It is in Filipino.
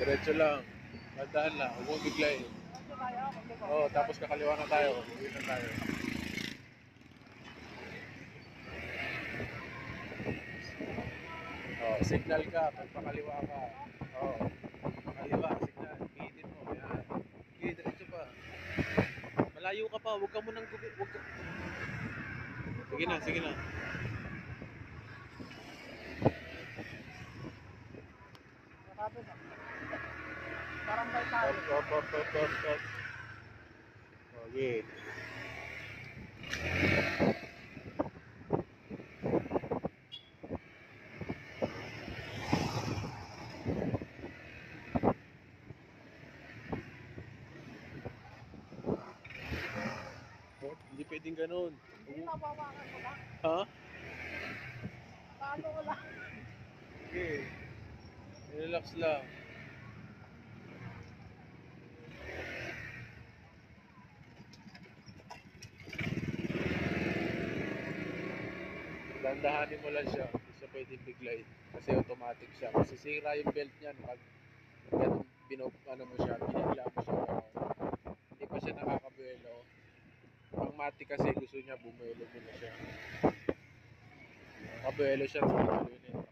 Diretso lang. Tandaan lang, huwag mong biglayin. Oo, tapos kakaliwa na tayo. Uwi na tayo. Oh, signal ka, pagpakaliwa ka. Oh, pakaliwa, signal. Ihitin mo. Yan. Okay, diretso pa. Malayo ka pa, huwag ka munang huwag ka. Sige na, sige na. Parang may tayo. Up. Okay. Oh, hindi pwedeng ganun. Hindi mawawakan ko lang. Ha? Paano ko lang? Okay. Relax lang. Dandahanin mo lang siya. Hindi siya pwedeng biglayin. Kasi automatic siya. Kasi sira yung belt niyan pag ganun ano mo siya, binigla mo siya. Hindi pa siya nakakabuelo. Ang matic kasi gusto niya bumuelo mo na siya. Nakabuelo siya, tuloy na yung